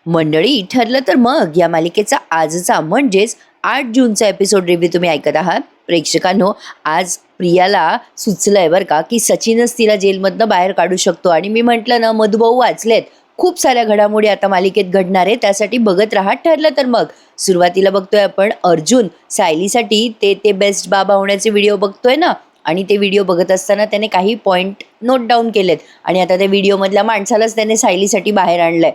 मंडळी, ठरलं तर मग या मालिकेचा आजचा म्हणजेच 8 जूनचा एपिसोड रिव्ह्यू तुम्ही ऐकत आहात. प्रेक्षकांनो, आज प्रियाला सुचलंय बरं का की सचिनच तिला जेलमधनं बाहेर काढू शकतो. आणि मी म्हटलं ना, मधुभाऊ वाचलेत, खूप साऱ्या घडामोडी आता मालिकेत घडणार आहे, त्यासाठी बघत राहा. ठरलं तर मग सुरुवातीला बघतोय आपण अर्जुन सायलीसाठी ते बेस्ट बाबा होण्याचे व्हिडिओ बघतोय ना. आणि ते व्हिडिओ बघत असताना त्याने काही पॉईंट नोट डाऊन केलेत आणि आता त्या व्हिडिओमधल्या माणसालाच त्याने सायलीसाठी बाहेर आणलंय.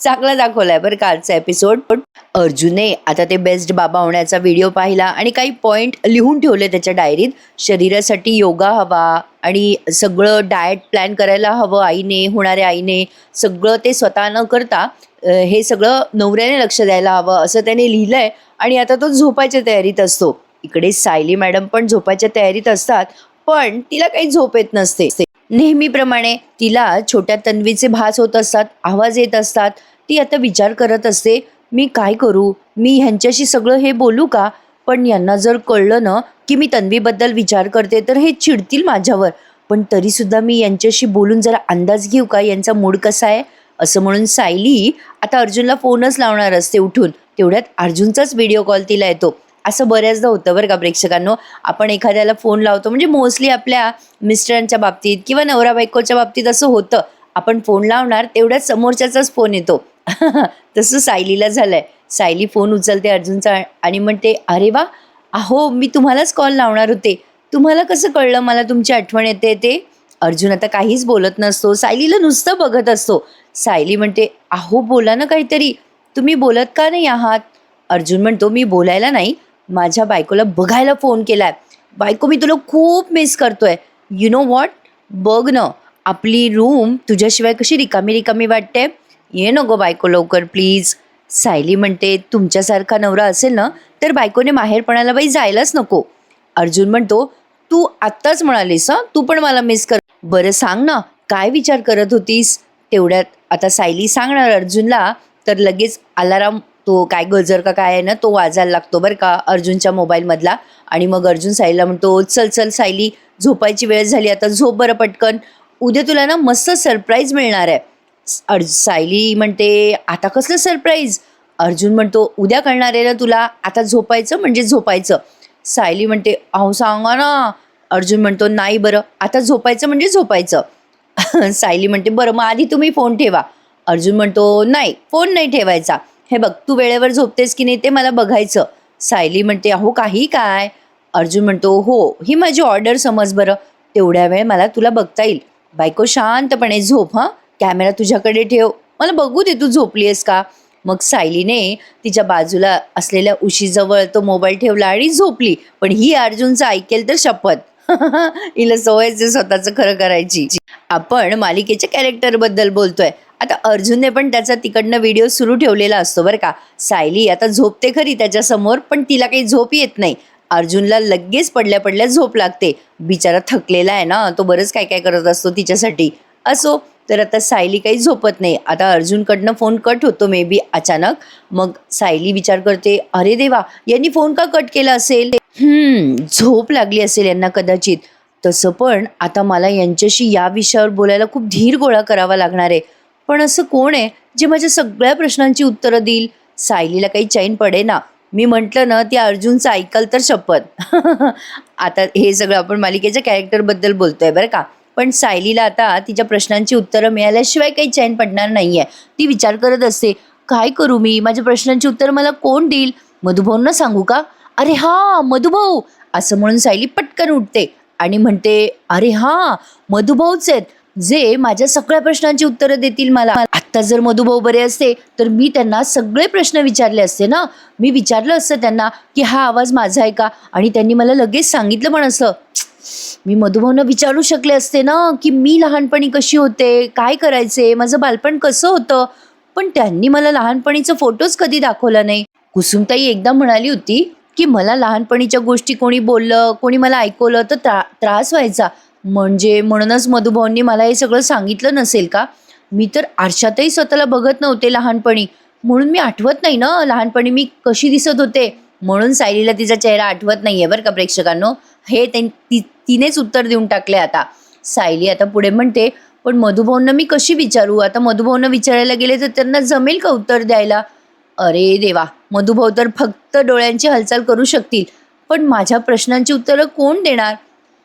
चांगला दाखवलाय बरं का आजचा एपिसोड. पण अर्जुनने आता ते बेस्ट बाबा होण्याचा व्हिडिओ पाहिला आणि काही पॉईंट लिहून ठेवले त्याच्या डायरीत. शरीरासाठी योगा हवा आणि सगळं डाएट प्लॅन करायला हवं आईने, होणाऱ्या आईने. सगळं ते स्वतः न करता हे सगळं नवऱ्याने लक्ष द्यायला हवं असं त्याने लिहिलंय. आणि आता तो झोपायच्या तयारीत असतो. इकडे सायली मॅडम पण झोपायच्या तयारीत असतात, पण तिला काही झोप येत नसते. नेहमीप्रमाणे तिला छोट्या तन्वीचे भास होत असतात, आवाज येत असतात. ती आता विचार करत असते, मी काय करू, मी ह्यांच्याशी सगळं हे बोलू का? पण यांना जर कळलं ना की मी तन्वीबद्दल विचार करते तर हे चिडतील माझ्यावर. पण तरीसुद्धा मी यांच्याशी बोलून जरा अंदाज घेऊ का यांचा मूड कसा आहे. असं म्हणून सायली आता अर्जुनला फोनच लावणार असते उठून. तेवढ्यात अर्जुनचाच व्हिडिओ कॉल तिला येतो. असं बऱ्याचदा होतं बरं का प्रेक्षकांनो. आपण एखाद्याला फोन लावतो, म्हणजे मोस्टली आपल्या मिस्टरांच्या बाबतीत किंवा नवरा बायकोच्या बाबतीत असं होतं. आपण फोन लावणार तेवढ्यात समोरच्याचाच फोन येतो. तसं सायलीला झालंय. सायली फोन उचलते अर्जुनचा आणि म्हणते, अरे वा, अहो मी तुम्हालाच कॉल लावणार होते. तुम्हाला कसं कळलं मला तुमची आठवण येते ते? अर्जुन आता काहीच बोलत नसतो, सायलीला नुसतं बघत असतो. सायली म्हणते, अहो बोला ना काहीतरी, तुम्ही बोलत का नाही आहात? अर्जुन म्हणतो, मी बोलायला नाही, माझ्या बायकोला बघायला फोन केलाय. बायको, मी तुला खूप मिस करतोय. यु नो व्हॉट, बघ ना, आपली रूम तुझ्याशिवाय कशी रिकामी रिकामी वाटते. ये नको बायको लवकर प्लीज. सायली म्हणते, तुमच्यासारखा नवरा असेल ना तर बायकोने माहेरपणाला बाई जायलाच नको. अर्जुन म्हणतो, तू आत्ताच म्हणालीस हं, तू पण मला मिस कर. बरं सांग ना, काय विचार करत होतीस? तेवढ्यात आता सायली सांगणार अर्जुनला, तर लगेच अलाराम, तो काय गजर का काय आहे ना, तो वाजायला लागतो बरं का अर्जुनच्या मोबाईलमधला. आणि मग अर्जुन सायलीला म्हणतो, चल चल सायली, झोपायची वेळ झाली, आता झोप बरं पटकन. उद्या तुला ना मस्त सरप्राईज मिळणार आहे. सायली म्हणते, आता कसलं सरप्राईज? अर्जुन म्हणतो, उद्या कळणार आहे ना तुला, आता झोपायचं म्हणजे झोपायचं. सायली म्हणते, अहो सांगा ना. अर्जुन म्हणतो, नाही बरं, आता झोपायचं म्हणजे झोपायचं. सायली म्हणते, बरं मग आधी तुम्ही फोन ठेवा. अर्जुन म्हणतो, नाही, फोन नाही ठेवायचा. हे बघ, तू वेळेवर झोपतेस की नाही ते मला बघायचं. सायली म्हणते, अहो काही काय? अर्जुन म्हणतो, हो, ही माझी ऑर्डर समज बरं. तेवढ्या वेळ मला तुला बघता येईल. बायको शांतपणे झोप हां, कॅमेरा तुझ्याकडे ठेव, मला बघू दे तू झोपली आहेस का. मग सायलीने तिच्या बाजूला असलेल्या उशीजवळ तो मोबाईल ठेवला आणि झोपली. पण ही अर्जुनचं ऐकेल तर शपथ. हिला सवयच आहे स्वतःचं खरं करायची. आपण मालिकेच्या कॅरेक्टरबद्दल बोलतोय. आता अर्जुनने पण त्याचा तिकडनं व्हिडिओ सुरू ठेवलेला असतो बरं का. सायली आता झोपते खरी त्याच्यासमोर, पण तिला काही झोप येत नाही. अर्जुनला लगेच पडल्या पडल्या झोप लागते. बिचारा थकलेला आहे ना, तो बरंच काय काय करत असतो तिच्यासाठी. असो, तर आता सायली काही झोपत नाही. आता अर्जुनकडनं फोन कट होतो मे बी अचानक. मग सायली विचार करते, अरे देवा, यांनी फोन का कट केला असेल? झोप लागली असेल यांना कदाचित. तसं पण आता मला यांच्याशी या विषयावर बोलायला खूप धीर गोळा करावा लागणार आहे. पण असं कोण आहे जे माझ्या सगळ्या प्रश्नांची उत्तरं देईल? सायलीला काही चैन पडे ना. मी म्हटलं ना, ती अर्जुनचं ऐकल तर शपथ. आता हे सगळं आपण मालिकेच्या कॅरेक्टरबद्दल बोलतोय बरं का. पण सायलीला आता तिच्या प्रश्नांची उत्तरं मिळाल्याशिवाय काही चैन पडणार नाहीये. ती विचार करत असते, काय करू मी? माझ्या प्रश्नांची उत्तरं मला कोण देईल? मधुभाऊंना सांगू का? अरे हा, मधुभाऊ. असं म्हणून सायली पटकन उठते आणि म्हणते, अरे हा, मधुभाऊच आहेत जे माझ्या सगळ्या प्रश्नांची उत्तरं देतील मला. आत्ता जर मधुभाऊ बरे असते तर मी त्यांना सगळे प्रश्न विचारले असते ना. मी विचारलं असतं त्यांना की हा आवाज माझा आहे का, आणि त्यांनी मला लगेच सांगितलं पण असं. मी मधुभाऊंना विचारू शकले असते ना की मी लहानपणी कशी होते, काय करायचे, माझं बालपण कसं होतं. पण त्यांनी मला लहानपणीचा फोटोच कधी दाखवला नाही. कुसुमताई एकदा म्हणाली होती की मला लहानपणीच्या गोष्टी कोणी बोललं, कोणी मला ऐकवलं तर त्रास व्हायचा. म्हणजे म्हणूनच मधुभाऊंनी मला हे सगळं सांगितलं नसेल का? मी तर आरशातही स्वतःला बघत नव्हते लहानपणी, म्हणून मी आठवत नाही ना लहानपणी मी कशी दिसत होते. म्हणून सायलीला तिचा चेहरा आठवत नाहीये बरं का प्रेक्षकांनो. हे तिनेच उत्तर देऊन टाकले आता. सायली आता पुढे म्हणते, पण मधुभाऊंना मी कशी विचारू? आता मधुभाऊंना विचारायला गेले तर त्यांना जमेल का उत्तर द्यायला? अरे देवा! मधुभाऊ तर फक्त डोळ्यांची हालचाल करू शकतील, पण माझ्या प्रश्नांची उत्तरं कोण देणार?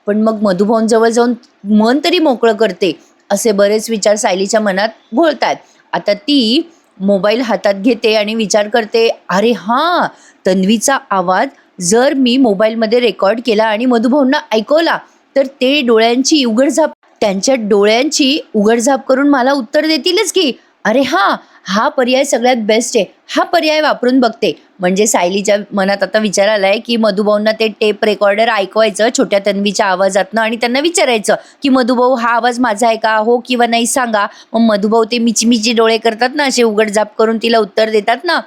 पण मग मधुभाऊंजवळ जाऊन मन तरी मोकळं करते, असे बरेच विचार सायलीच्या मनात घोळतायत. आता ती मोबाईल हातात घेते आणि विचार करते, अरे हां, तन्वीचा आवाज जर मी मोबाईलमध्ये रेकॉर्ड केला आणि मधुभाऊंना ऐकवला, तर ते त्यांच्या डोळ्यांची उघडझाप करून मला उत्तर देतीलच की. अरे हां, हा पर्याय सगळ्यात बेस्ट आहे. हा पर्याय वापरून बघते. म्हणजे सायलीच्या मनात आता विचार आलाय, की मधुभाऊंना ते टेप रेकॉर्डर ऐकवायचं छोट्या तन्वीच्या आवाजातनं आणि त्यांना विचारायचं, की "मधुभाऊ हा आवाज माझा आहे का? हो किंवा नाही सांगा." मग मधुभाऊ ते मिची-मिची डोळे करतात ना, असे उघडझाप करून तिला उत्तर देतात ना,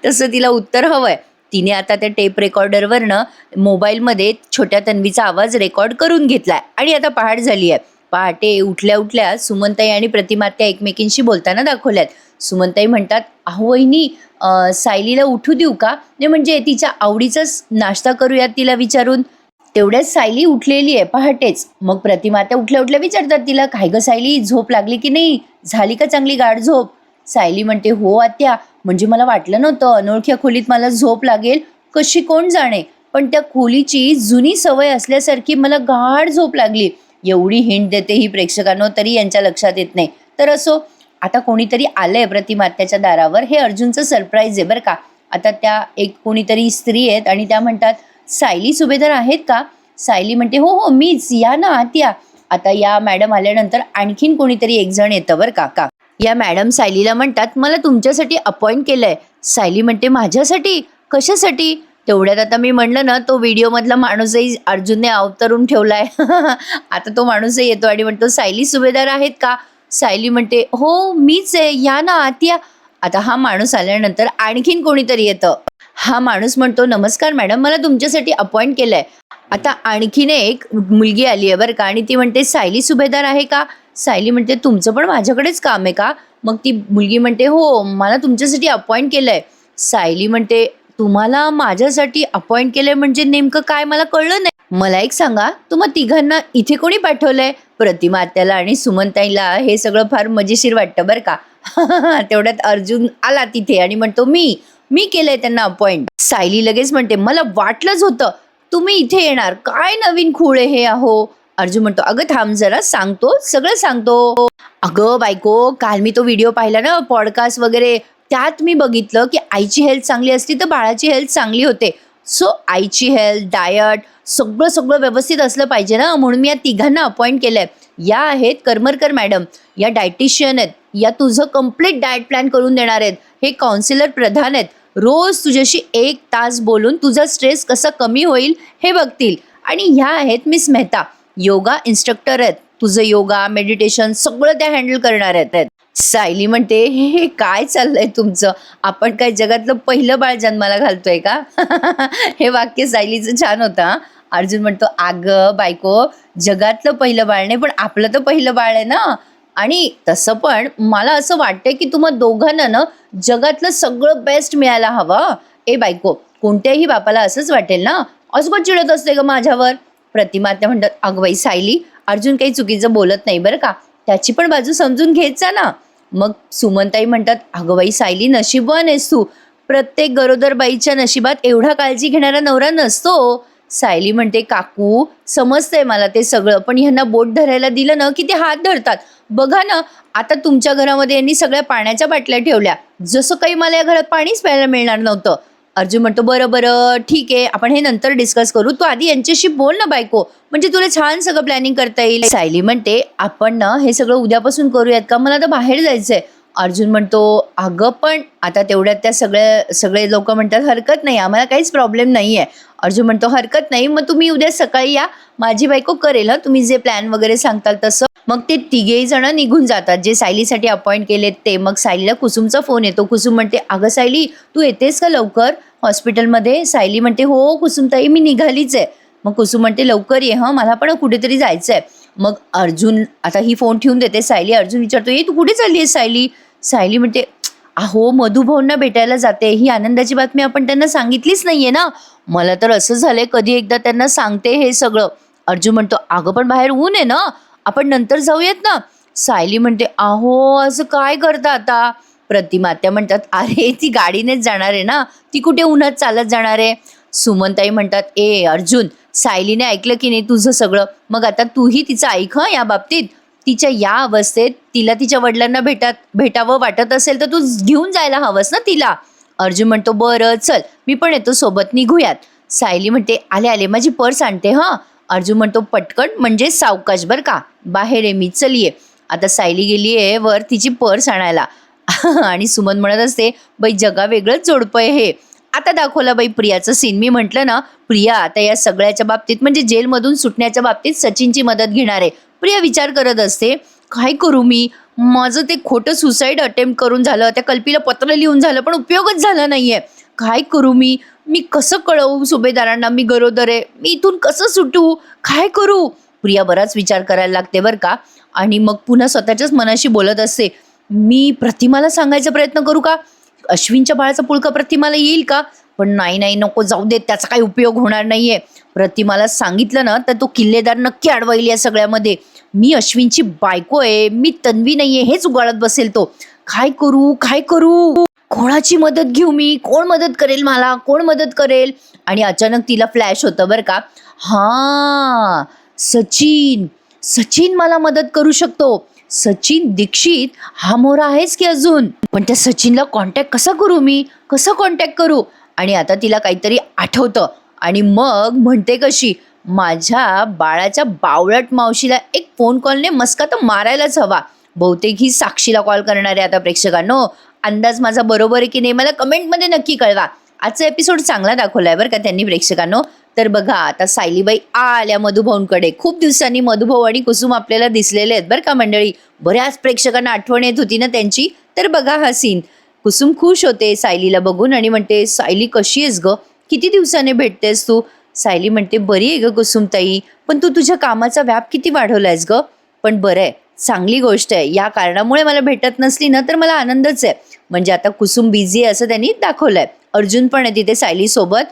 तसं तिला उत्तर हवंय. तिने आता त्या टेप रेकॉर्डरवरनं मोबाईलमध्ये छोट्या तन्वीचा आवाज रेकॉर्ड करून घेतलाय आणि आता पहाट झाली आहे. पहाटे उठल्या उठल्या सुमनताई आणि प्रतिमा त्या एकमेकींशी बोलताना दाखवल्यात. सुमनताई म्हणतात, "अहो वहिनी, सायलीला उठू देऊ का? नाही म्हणजे तिच्या आवडीचाच नाश्ता करूयात तिला विचारून." तेवढ्यात सायली उठलेली आहे पहाटेच. मग प्रतिमा त्या उठल्या उठल्या विचारतात तिला, "काय गं सायली, झोप लागली की नाही? झाली का चांगली गाढ झोप?" सायली म्हणते, "हो आत्या, म्हणजे मला वाटलं नव्हतं अनोळख्या खोलीत मला झोप लागेल, कशी कोण जाणे, पण त्या खोलीची जुनी सवय असल्यासारखी मला गाढ झोप लागली." एवढी हिंट देते ही प्रेक्षकांनो, तरी यांच्या लक्षात येत नाही. तर असो, आता कोणीतरी आलंय प्रतिमात्याच्या दारावर, हे अर्जुनचं सरप्राईज आहे बरं का. आता त्या एक कोणीतरी स्त्री आहेत आणि त्या म्हणतात, "सायली सुभेदार आहेत का?" सायली म्हणते, "हो हो मीच, या ना आत या." आता या मॅडम आल्यानंतर आणखीन कोणीतरी एक जण येतं बरं का. या मॅडम सायलीला म्हणतात, "मला तुमच्यासाठी अपॉइंट केलंय." सायली म्हणते, "माझ्यासाठी? कशासाठी?" तेवढ्यात आता मी म्हणलं ना, तो व्हिडिओमधला माणूसही अर्जुनने अवतरून ठेवलाय. आता तो माणूसही येतो आणि म्हणतो, "सायली सुभेदार आहेत का?" सायली म्हणते, "हो मीच आहे, या ना आत या." आता हा माणूस आल्यानंतर आणखीन कोणीतरी येतं. हा माणूस म्हणतो, "नमस्कार मॅडम, मला तुमच्यासाठी अपॉइंट केलंय." आता आणखीन एक मुलगी आली आहे बरं का आणि ती म्हणते, "सायली सुभेदार आहे का?" सायली म्हणते, "तुमचं पण माझ्याकडेच काम आहे का?" मग ती मुलगी म्हणते, "हो, मला तुमच्यासाठी अपॉइंट केलंय." सायली म्हणते, "तुम्हाला माझ्यासाठी अपॉइंट केलंय म्हणजे नेमकं काय मला कळलं नाही. मला एक सांगा, तुम्हा तिघांना इथे कोणी पाठवलंय?" प्रतिमा आत्याला आणि सुमनताईला हे सगळं फार मजेशीर वाटतं बरं का. तेवढ्यात अर्जुन आला तिथे आणि म्हणतो, मी मी केलंय त्यांना अपॉइंट." सायली लगेच म्हणते, "मला वाटलंच होतं तुम्ही इथे येणार. काय नवीन खूळ आहे हे अहो." अर्जुन म्हणतो, "अगं थांब जरा, सांगतो, सगळं सांगतो." "अगं बायको, काल मी तो व्हिडिओ पाहिला ना, पॉडकास्ट वगैरे, त्यात मी बघितलं की आईची हेल्थ चांगली असली तर बाळाची हेल्थ चांगली होते. सो आईची हेल्थ, डायट सगळं सगळं व्यवस्थित असलं पाहिजे ना, म्हणून मी या तिघांना अपॉइंट केलंय. या आहेत करमरकर मॅडम, या डायटिशियन आहेत, या तुझं कम्प्लीट डाएट प्लॅन करून देणार आहेत. हे काउन्सिलर प्रधान आहेत, रोज तुझ्याशी 1 तास बोलून तुझा स्ट्रेस कसा कमी होईल हे बघतील. आणि ह्या आहेत मिस मेहता, योगा इन्स्ट्रक्टर आहेत, तुझं योगा मेडिटेशन सगळं त्या हँडल करणार आहेत." सायली म्हणते, हे काय चाललंय तुमचं? आपण काय जगातलं पहिलं बाळ जन्माला घालतोय का?" हे वाक्य सायलीचं छान होतं हां. अर्जुन म्हणतो, "अगं बायको, जगातलं पहिलं बाळ नाही, पण आपलं तर पहिलं बाळ आहे ना. आणि तसं पण मला असं वाटतंय की तुम्हा दोघांना ना जगातलं सगळं बेस्ट मिळायला हवं. ए बायको, कोणत्याही बापाला असंच वाटेल ना. असं पण चिडत असते का माझ्यावर?" प्रतिमा त्या म्हणतात, "अगं बाई सायली, अर्जुन काही चुकीचं बोलत नाही बरं का, त्याची पण बाजू समजून घेत जा ना." मग सुमनताई म्हणतात, "अगं बाई सायली, नशीबवान आहेस तू. प्रत्येक गरोदर बाईच्या नशिबात एवढा काळजी घेणारा नवरा नसतो." सायली म्हणते, "काकू, समजतंय मला ते सगळं, पण ह्यांना बोट धरायला दिलं ना की ते हात धरतात. बघा ना, आता तुमच्या घरामध्ये यांनी सगळ्या पाण्याच्या बाटल्या ठेवल्या, जसं काही मला या घरात पाणीच प्यायला मिळणार नव्हतं." अर्जुन म्हणतो, "बरं बरं ठीक आहे, आपण हे नंतर डिस्कस करू. तू आधी यांच्याशी बोल ना बायको, म्हणजे तुला छान सगळं प्लॅनिंग करता येईल." सायली म्हणते, "आपण ना हे सगळं उद्यापासून करूयात का? मला तर बाहेर जायचंय." अर्जुन म्हणतो, "अगं पण." आता तेवढ्यात त्या सगळे लोक म्हणतात, "हरकत नाही, आम्हाला काहीच प्रॉब्लेम नाही आहे." अर्जुन म्हणतो, "हरकत नाही, मग तुम्ही उद्या सकाळी या, माझी बायको करेल हं, तुम्ही जे प्लॅन वगैरे सांगताल तसं." मग ते तिघेही जण निघून जातात, जे सायलीसाठी अपॉइंट केलेत ते. मग सायलीला कुसुमचा फोन येतो. कुसुम म्हणते, "अगं सायली, तू येतेस का लवकर हॉस्पिटलमध्ये?" सायली म्हणते, "हो कुसुमताई, मी निघालीच आहे." मग कुसुम म्हणते, "लवकर ये हं, मला पण कुठेतरी जायचं आहे." मग अर्जुन आता ही फोन ठेवून देते. सायली अर्जुन विचारतो, "ए तू कुठे चालली आहेस सायली?" सायली म्हणते, "अहो मधुभाऊंना भेटायला जाते, ही आनंदाची बातमी आपण त्यांना सांगितलीच नाहीये ना. मला तर असं झालंय कधी एकदा त्यांना सांगते हे सगळं." अर्जुन म्हणतो, "अगं पण बाहेर ऊन आहे ना." आपण नंतर जाऊयात ना. सायली म्हणते, अहो असं काय करता आता. प्रतिमा त्या म्हणतात, अरे ती गाडीनेच जाणार आहे ना, ती कुठे उन्हात चालत जाणार आहे. सुमनताई म्हणतात, ए अर्जुन, सायलीने ऐकलं की नाही तुझं सगळं, मग आता तूही तिचं ऐक हं या बाबतीत. तिच्या या अवस्थेत तिला तिच्या वडिलांना भेटावं वाटत असेल तर तू घेऊन जायला हवंस ना तिला. अर्जुन म्हणतो, बरं चल मी पण येतो सोबत, निघूयात. सायली म्हणते, आले आले माझी पर्स आणते हां. अर्जुन म्हणतो, पटकन म्हणजे सावकाश बरं का, बाहेर आहे मी, चल ये. आता सायली गेली आहे वर तिची पर्स आणायला. आणि सुमन म्हणत असते, बाई जगा वेगळंच जोडपं आहे हे. आता दाखवला बाई प्रियाचं सीन. मी म्हटलं ना, प्रिया आता या सगळ्याच्या बाबतीत म्हणजे जेलमधून सुटण्याच्या बाबतीत सचिनची मदत घेणार आहे. प्रिया विचार करत असते, काय करू मी, माझं ते खोटं सुसाईड अटेम्प्ट करून झालं, त्या कल्पीला पत्र लिहून झालं, पण उपयोगच झाला नाहीये. काय करू मी, मी कसं कळवू सुभेदारांना मी गरोदर आहे, मी इथून कसं सुटू, काय करू. प्रिया बराच विचार करायला लागते बरं का. आणि मग पुन्हा स्वतःच्याच मनाशी बोलत असते, मी प्रतिमाला सांगायचा प्रयत्न करू का, अश्विनच्या बाळाचा पुळका प्रतिमाला येईल का, पण नाही नाही नको जाऊ देत, त्याचा काही उपयोग होणार नाहीये. प्रतिमाला सांगितलं ना तर तो किल्लेदार नक्की अडवाईल या सगळ्यामध्ये. मी अश्विनची बायको आहे, मी तन्वी नाहीये हेच उगाळत बसेल तो. काय करू काय करू, कोणाची मदत घेऊ मी, कोण मदत करेल मला, कोण मदत करेल. आणि अचानक तिला फ्लॅश होतं बरं का, हा सचिन, सचिन मला मदत करू शकतो. सचिन दीक्षित हा मोरा आहेच की अजून, पण त्या सचिनला कॉन्टॅक्ट कसा करू मी, कसं कॉन्टॅक्ट करू. आणि आता तिला काहीतरी आठवतं आणि मग म्हणते कशी, माझ्या बाळाच्या बावळट मावशीला एक फोन कॉलने मस्का तर मारायलाच हवा. बहुतेक ही साक्षीला कॉल करणार आहे. आता प्रेक्षकांनो, अंदाज माझा बरोबर आहे की नाही मला कमेंटमध्ये नक्की कळवा. आजचा एपिसोड चांगला दाखवलाय बरं का त्यांनी प्रेक्षकांनो. तर बघा आता सायलीबाई आल्या मधुभाऊंकडे. खूप दिवसांनी मधुभाऊ आणि कुसुम आपल्याला दिसलेले आहेत बरं का मंडळी. बऱ्याच प्रेक्षकांना आठवण येत होती ना त्यांची. तर बघा हा सीन. कुसुम खुश होते सायलीला बघून आणि म्हणते, सायली कशी आहेस ग, किती दिवसाने भेटतेस तू. सायली म्हणते, बरी आहे ग कुसुमताई, पण तू तुझ्या कामाचा व्याप किती वाढवलायस ग. पण बरं आहे, चांगली गोष्ट आहे, या कारणामुळे मला भेटत नसली ना तर मला आनंदच आहे. म्हणजे आता कुसुम बिझी आहे असं त्यांनी दाखवलंय. अर्जुन पण आहे तिथे सायली सोबत.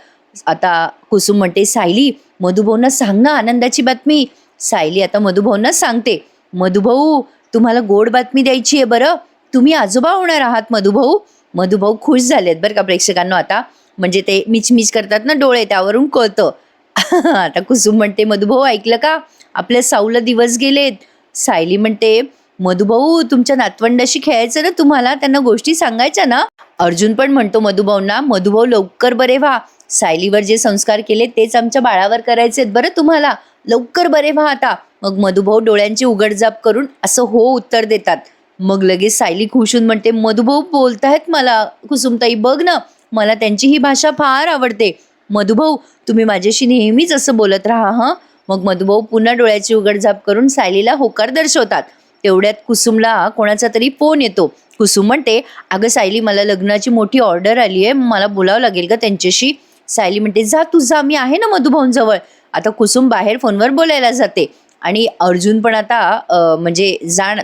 आता कुसुम म्हणते, सायली मधुभाऊंना सांग ना आनंदाची बातमी. सायली आता मधुभाऊंना सांगते, मधुभाऊ तुम्हाला गोड बातमी द्यायची आहे बरं, तुम्ही आजोबा होणार आहात मधुभाऊ. मधुभाऊ खुश झालेत बरं का प्रेक्षकांनो. आता म्हणजे ते मिचमिच करतात ना डोळे, त्यावरून कळतं. आता कुसुम म्हणते, मधुभाऊ ऐकलं का, आपल्या साऊला दिवस गेलेत. सायली म्हणते, मधुभाऊ तुमच्या नातवंडाशी खेळायचं ना तुम्हाला, त्यांना गोष्टी सांगायच्या ना. अर्जुन पण म्हणतो मधुभाऊंना, मधुभाऊ लवकर बरे व्हा, सायलीवर जे संस्कार केले तेच आमच्या बाळावर करायचे बरं तुम्हाला, लवकर बरे व्हा आता. मग मधुभाऊ डोळ्यांची उघडझाप करून असं हो उत्तर देतात. मग लगेच सायली खुश होऊन म्हणते, मधुभाऊ बोलतायत मला कुसुमताई, बघ ना मला त्यांची ही भाषा फार आवडते. मधुभाऊ तुम्ही माझ्याशी नेहमीच असं बोलत राहा हं. मग मधुभाऊ पुन्हा डोळ्याची उघडझाप करून सायलीला होकार दर्शवतात. तेवढ्यात कुसुमला कोणाचा तरी फोन येतो. कुसुम म्हणते, अगं सायली मला लग्नाची मोठी ऑर्डर आली आहे, मला बोलावं लागेल का त्यांच्याशी. सायली म्हणते, जा तू जा, मी आहे ना मधुभाऊंजवळ. आता कुसुम बाहेर फोनवर बोलायला जाते. आणि अर्जुन पण आता म्हणजे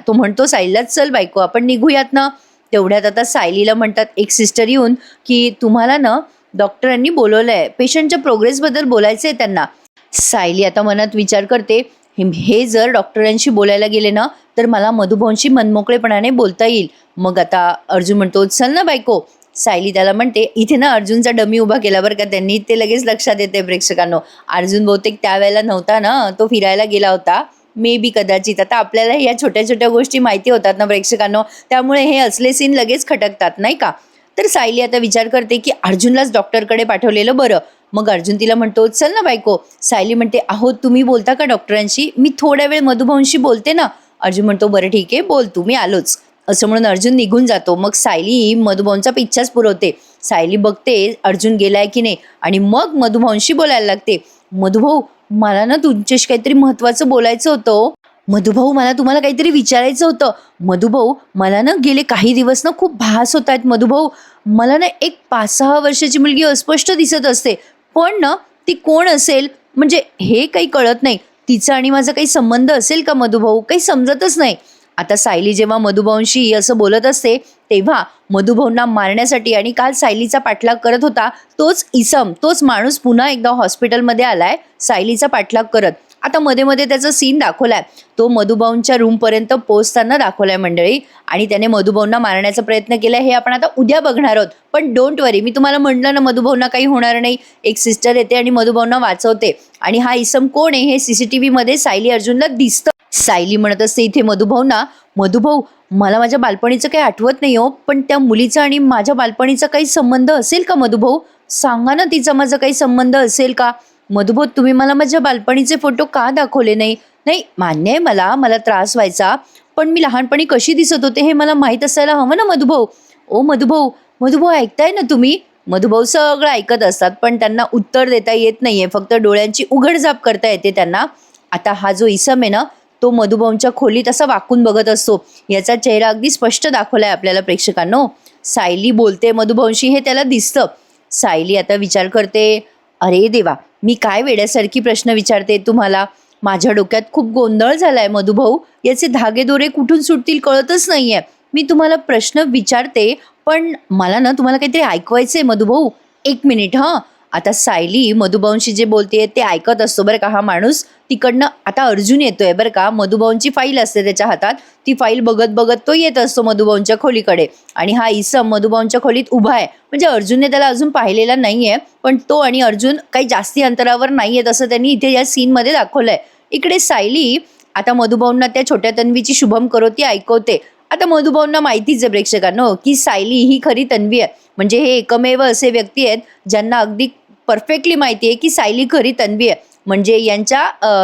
तो म्हणतो सायलीला, चल बायको आपण निघूयात ना. तेवढ्यात आता सायलीला म्हणतात एक सिस्टर येऊन की तुम्हाला ना डॉक्टरांनी बोलवलंय, पेशंटच्या प्रोग्रेसबद्दल बोलायचं आहे त्यांना. सायली आता मनात विचार करते, हे जर डॉक्टरांशी बोलायला गेले ना तर मला मधुभाऊंशी मनमोकळेपणाने बोलता येईल. मग आता अर्जुन म्हणतो, चल ना बायको. सायली त्याला म्हणते, इथे ना अर्जुनचा डमी उभा केला बरं का त्यांनी, ते लगेच लक्षात येते प्रेक्षकांनो. अर्जुन बहुतेक त्यावेळेला नव्हता ना, तो फिरायला गेला होता मे बी कदाचित. आता आपल्याला या छोट्या छोट्या गोष्टी माहिती होतात ना प्रेक्षकांनो, त्यामुळे हे असले सीन लगेच खटकतात नाही का. तर सायली आता विचार करते की अर्जुनलाच डॉक्टरकडे पाठवलेलं बरं. मग अर्जुन तिला म्हणतो, चल ना बायको. सायली म्हणते, अहो तुम्ही बोलता का डॉक्टरांशी, मी थोड्या वेळ मधुभाऊंशी बोलते ना. अर्जुन म्हणतो, बरं ठीक आहे बोल तू, मी आलोच. असं म्हणून अर्जुन निघून जातो. मग सायली मधुभाऊंचा पिच्छाच पुरवते. सायली बघते अर्जुन गेलाय की नाही आणि मग मधुभाऊंशी बोलायला लागते. मधुभाऊ मला ना तुमच्याशी काहीतरी महत्वाचं बोलायचं होतं. मधुभाऊ मला तुम्हाला काहीतरी विचारायचं होतं. मधुभाऊ मला ना गेले काही दिवस ना खूप भास होत आहेत मधुभाऊ. मला ना एक 5-6 वर्षाची मुलगी अस्पष्ट दिसत असते, पण ना ती कोण असेल म्हणजे हे काही कळत नाही. तिचा आणि माझा काही संबंध असेल का मधुभाऊ, काही समजतच नाही. आता सायली जेव्हा मधुभाऊंशी असं बोलत असते तेव्हा मधुभाऊंना मारण्यासाठी आणि काल सायलीचा पाठलाग करत होता तोच इसम, तोच माणूस पुन्हा एकदा हॉस्पिटलमध्ये आलाय सायलीचा पाठलाग करत. आता मध्ये मध्ये त्याचा सीन दाखवलाय, तो मधुभाऊंच्या रूमपर्यंत पोहोचताना दाखवलाय मंडळी, आणि त्याने मधुभाऊंना मारण्याचा प्रयत्न केलाय. हे आपण आता उद्या बघणार आहोत. पण डोंट वरी, मी तुम्हाला म्हटलं ना मधुभाऊंना काही होणार नाही. एक सिस्टर येते आणि मधुभाऊंना वाचवते. आणि हा इसम कोण आहे हे CCTV मध्ये सायली अर्जुनला दिसतं. सायली म्हणत असते इथे मधुभाऊंना, मधुभाऊ मला माझ्या बालपणीचं काही आठवत नाही हो, पण त्या मुलीचा आणि माझ्या बालपणीचा काही संबंध असेल का मधुभाऊ? सांगा ना, तिचा माझा काही संबंध असेल का? मधुभाऊ तुम्ही मला माझ्या बालपणीचे फोटो का दाखवले नाही? नाही मान्य आहे मला त्रास व्हायचा, पण मी लहानपणी कशी दिसत होते हे मला माहीत असायला हवं ना मधुभाऊ. ओ मधुभाऊ, मधुभाऊ ऐकताय ना तुम्ही? मधुभाऊ सगळं ऐकत असतात, पण त्यांना उत्तर देता येत नाहीये, फक्त डोळ्यांची उघडझाप करता येते त्यांना. आता हा जो इसम आहे ना, तो मधुभाऊंच्या खोलीत असा वाकून बघत असतो. याचा चेहरा अगदी स्पष्ट दाखवलाय आपल्याला प्रेक्षकांनो. सायली बोलते मधुभाऊंशी हे त्याला दिसतं. सायली आता विचार करते, अरे देवा, मी काय वेड्यासारखी प्रश्न विचारते तुम्हाला. माझ्या डोक्यात खूप गोंधळ झालाय मधुभाऊ, याचे धागेदोरे कुठून सुटतील कळतच नाहीये. मी तुम्हाला प्रश्न विचारते, पण मला ना तुम्हाला काहीतरी ऐकवायचंय मधुभाऊ. 1 मिनिट हां. आता सायली मधुभाऊंशी जे बोलते ते ऐकत असतो बरं का हा माणूस. तिकडनं आता अर्जुन येतोय बरं का. मधुभाऊंची फाईल असते त्याच्या हातात, ती फाईल बघत बघत तो येत असतो मधुभाऊंच्या खोलीकडे. आणि हा इसम मधुभाऊंच्या खोलीत उभा आहे. म्हणजे अर्जुनने त्याला अजून पाहिलेला नाहीये, पण तो आणि अर्जुन काही जास्ती अंतरावर नाहीयेत असं त्यांनी इथे या सीनमध्ये दाखवलंय. इकडे सायली आता मधुभाऊंना त्या छोट्या तन्वीची शुभम करोती ऐकवते. आता मधुभाऊंना माहितीच आहे प्रेक्षकांनो की सायली ही खरी तन्वी आहे. म्हणजे हे एकमेव असे व्यक्ती आहेत ज्यांना अगदी परफेक्टली माहिती आहे की सायली खरी तन्वी आहे. म्हणजे यांच्या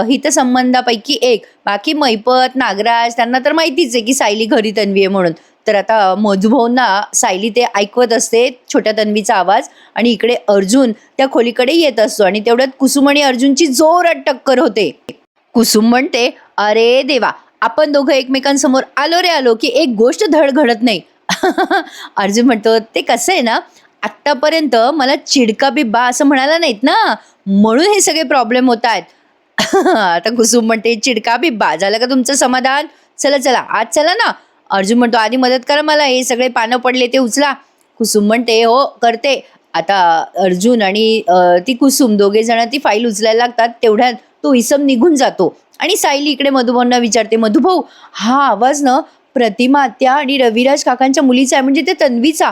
हितसंबंधापैकी एक. बाकी मैपत नागराज त्यांना तर माहितीच आहे की सायली खरी तन्वी आहे म्हणून. तर आता मधुभाऊंना सायली ते ऐकवत असते छोट्या तन्वीचा आवाज, आणि इकडे अर्जुन त्या खोलीकडे येत असतो. आणि तेवढ्यात कुसुम आणि अर्जुनची जोरात टक्कर होते. कुसुम म्हणते, अरे देवा, आपण दोघं एकमेकांसमोर आलो रे आलो की एक गोष्ट धड घडत नाही. अर्जुन म्हणतो, ते कसं आहे ना, आत्तापर्यंत मला चिडका बिब्बा असं म्हणाला नाहीत ना, म्हणून हे सगळे प्रॉब्लेम होत आहेत. आता कुसुम म्हणते, चिडका बिब्बा झालं का तुमचं समाधान? चला चला आज चला ना. अर्जुन म्हणतो, आधी मदत करा मला, हे सगळे पानं पडले ते उचला. कुसुम म्हणते, हो करते. आता अर्जुन आणि ती कुसुम दोघे जण ती फाईल उचलायला लागतात. तेवढ्यात तो इसम निघून जातो. आणि सायली इकडे मधुभाऊंना विचारते, मधुभाऊ हा आवाज ना प्रतिमा आत्या आणि रविराज काकांच्या मुलीचा आहे, म्हणजे ते तन्वीचा.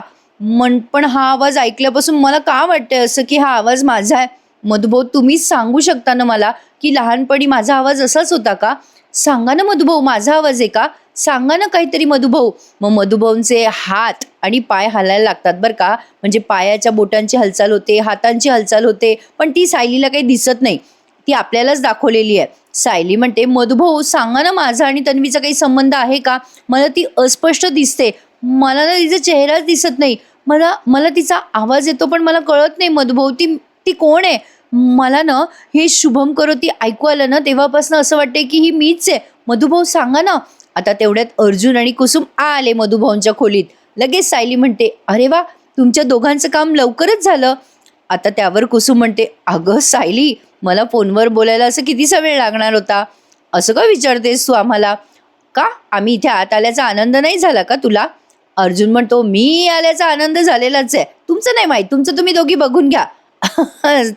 पण हा आवाज ऐकल्यापासून मला का वाटतंय असं की हा आवाज माझा आहे? मधुभाऊ तुम्हीच सांगू शकता ना मला की लहानपणी माझा आवाज असाच होता का? सांगा ना मधुभाऊ, माझा आवाज आहे का? सांगा ना काहीतरी मधुभाऊ. मग मधुभाऊंचे हात आणि पाय हालायला लागतात बरं का. म्हणजे पायाच्या बोटांची हालचाल होते, हातांची हालचाल होते, पण ती सायलीला काही दिसत नाही, ती आपल्यालाच दाखवलेली आहे. सायली म्हणते, मधुभाऊ सांगा ना, माझा आणि तन्वीचा काही संबंध आहे का? मला ती अस्पष्ट दिसते, मला ना तिचा चेहराच दिसत नाही, मला तिचा आवाज येतो पण मला कळत नाही मधुभाऊ ती कोण आहे? मला ना हे शुभम करोती ऐकू आलं ना तेव्हापासून असं वाटतंय की ही मीच आहे. मधुभाऊ सांगा ना. आता तेवढ्यात अर्जुन आणि कुसुम आले मधुभाऊंच्या खोलीत. लगेच सायली म्हणते, अरे वा, तुमच्या दोघांचं काम लवकरच झालं. आता त्यावर कुसुम म्हणते, अगं सायली, मला फोनवर बोलायला असं कितीसा वेळ लागणार होता? असं का विचारतेस तू आम्हाला? का आम्ही इथे आत आल्याचा आनंद नाही झाला का तुला? अर्जुन म्हणतो, मी आल्याचा आनंद झालेलाच आहे, तुमचं नाही माहीत, तुमचं तुम्ही दोघी बघून घ्या.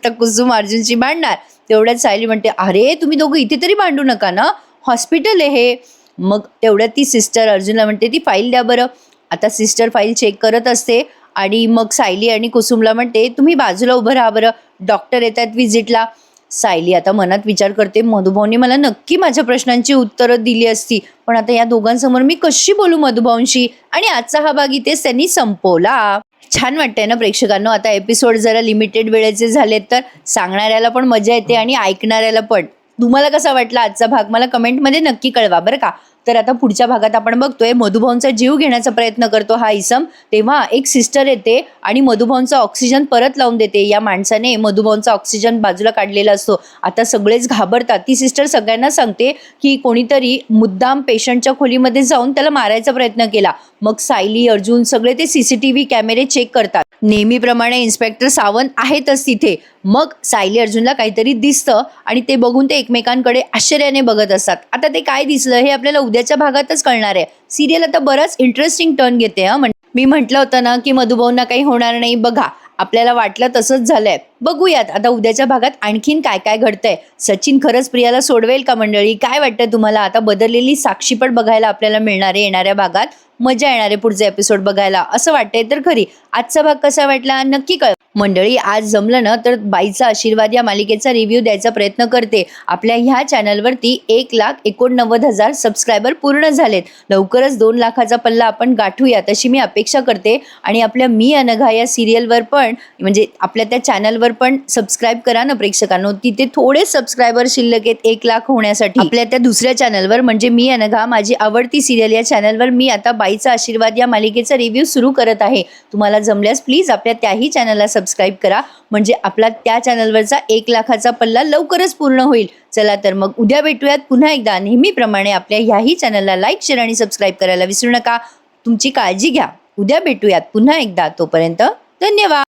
तर कुसुम अर्जुनशी भांडणार. तेवढ्यात सायली म्हणते, अरे तुम्ही दोघं इथे तरी भांडू नका ना, हॉस्पिटल आहे हे. मग तेवढ्यात ती सिस्टर अर्जुनला म्हणते, ती फाईल द्या बरं. आता सिस्टर फाईल चेक करत असते आणि मग सायली आणि कुसुमला म्हणते, तुम्ही बाजूला उभं राहा बरं, डॉक्टर येत आहेत व्हिजिटला. सायली आता मनात विचार करते, मधुभाऊंनी मला नक्की माझ्या प्रश्नांची उत्तरं दिली असती, पण आता या दोघांसमोर मी कशी बोलू मधुभाऊंशी? आणि आजचा हा भाग इथेच त्यांनी संपवला. छान वाटतंय ना प्रेक्षकांनो. आता एपिसोड जरा लिमिटेड वेळेचे झालेत तर सांगणाऱ्याला पण मजा येते आणि ऐकणाऱ्याला पण. तुम्हाला कसा वाटला आजचा भाग मला कमेंटमध्ये नक्की कळवा बरं का. तर आता पुढच्या भागात आपण बघतोय मधुभाऊंचा जीव घेण्याचा प्रयत्न करतो हा इसम, तेव्हा एक सिस्टर येते आणि मधुभाऊंचा ऑक्सिजन परत लावून देते. या माणसाने मधुभाऊंचा ऑक्सिजन बाजूला काढलेला असतो. आता सगळेच घाबरतात. ती सिस्टर सगळ्यांना सांगते की कोणीतरी मुद्दाम पेशंटच्या खोलीमध्ये जाऊन त्याला मारायचा प्रयत्न केला. मग सायली अर्जुन सगळे ते CCTV कॅमेरे चेक करतात. नेहमीप्रमाणे इन्स्पेक्टर सावंत आहेतच तिथे. मग सायली अर्जुनला काहीतरी दिसतं आणि ते बघून ते एकमेकांकडे आश्चर्याने बघत असतात. आता ते काय दिसलं हे आपल्याला उद्याच्या भागातच कळणार आहे. सिरियल आता बराच इंटरेस्टिंग टर्न घेते. मी म्हटलं होतं ना की मधुभाऊंना काही होणार नाही. बघा आपल्याला वाटलं तसंच झालंय. बघूयात आता उद्याच्या भागात आणखीन काय काय घडतंय. सचिन खरंच प्रियाला सोडवेल का मंडळी? काय वाटतंय तुम्हाला? आता बदललेली साक्षीपट बघायला आपल्याला मिळणार आहे येणाऱ्या भागात. मजा येणार आहे पुढचे एपिसोड बघायला असं वाटतंय तर खरी. आजचा भाग कसा वाटला नक्की कळवा. मंडळी आज जमलं ना तर बाईचा आशीर्वाद या मालिकेचा रिव्ह्यू द्यायचा प्रयत्न करते. आपल्या ह्या चॅनलवरती 1,89,000 सबस्क्रायबर पूर्ण झालेत. लवकरच 2 लाखाचा पल्ला आपण गाठूया तशी मी अपेक्षा करते. आणि आपल्या मी अनघा या सिरियलवर पण म्हणजे आपल्या त्या चॅनलवर पण सबस्क्राईब करा ना प्रेक्षकांनो. तिथे थोडे सबस्क्रायबर शिल्लक आहेत 1 लाख होण्यासाठी. आपल्या त्या दुसऱ्या चॅनलवर म्हणजे मी अनघा माझी आवडती सिरियल या चॅनलवर मी आता बाईचा आशीर्वाद या मालिकेचा रिव्ह्यू सुरू करत आहे. तुम्हाला जमल्यास प्लीज आपल्या त्याही चॅनलला सबस्क्राईब करा म्हणजे आपला त्या चॅनलवरचा 1 लाखाचा पल्ला लवकरच पूर्ण होईल. चला तर मग उद्या भेटूयात पुन्हा एकदा नेहमीप्रमाणे. आपल्या ह्याही चॅनलला लाईक शेअर आणि सबस्क्राईब करायला विसरू नका. तुमची काळजी घ्या. उद्या भेटूयात पुन्हा एकदा. तोपर्यंत धन्यवाद.